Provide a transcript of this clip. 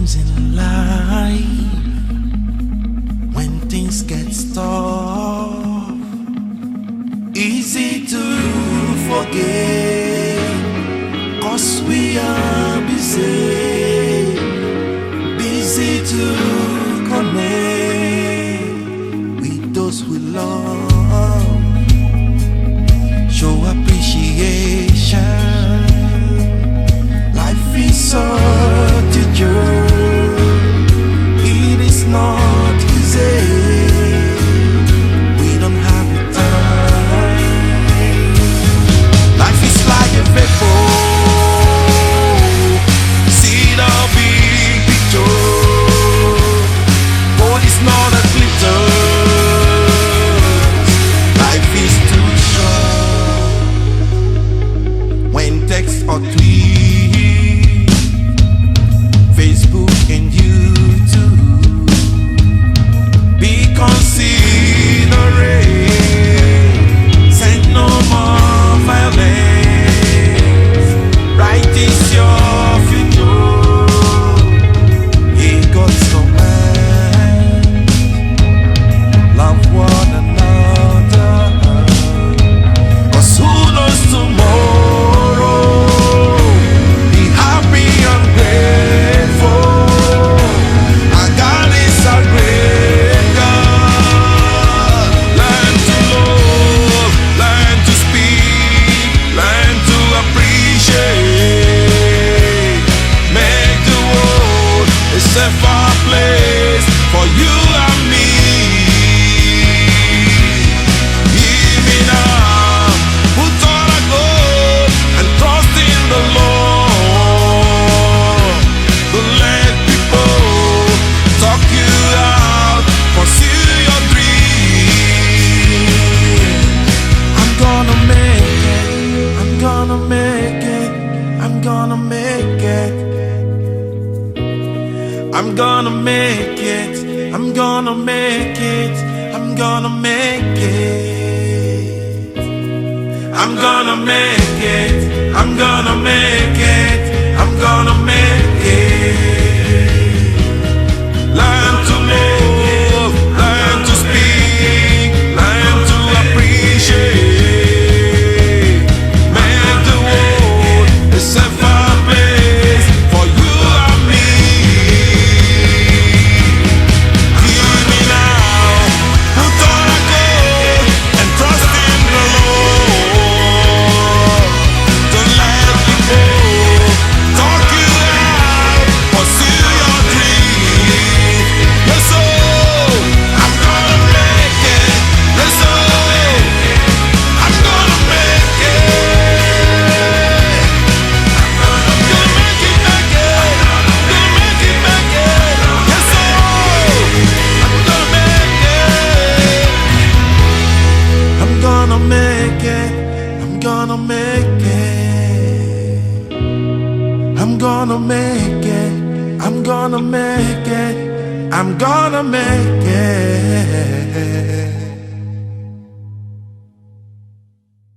times in life when things get tough, easy to forget, 'cause we are busy to connect with those we love, show appreciation. Life is such a journey, it is not easy, we don't have the time. Life is like a vapor, see the big picture, but it's not a glitter. Life is too short. When text or tweet, Facebook and YouTube, be considerate, send no more violence, right is your future. Yeah, God's command, love one another, 'cause who knows tomorrow? Be happy and grateful. Our God is a great God. Learn to love, learn to speak, learn to appreciate. Make the world a safer place for you and me. Hear me now, put on a goal and trust in the Lord. Don't let people talk you out, pursue your dream. I'm gonna make it, I'm gonna make it, I'm gonna make it. I'm gonna make it, I'm gonna make it, I'm gonna make it. I'm gonna make it, I'm gonna make it, I'm gonna make it. Learn to love, learn to speak, learn to appreciate. Make the world a safer place for you and me. Hear me now, put on a goal and trust in the Lord. Don't let people talk you out, pursue your dream. Yes, so I'm gonna make it. Yes, so I'm gonna make it. I'm gonna make it, make it. Gonna make it, make it. Yes, so I'm gonna make it. I'm gonna make it. I'm gonna make it. I'm gonna make it. I'm gonna make it. I'm gonna make it.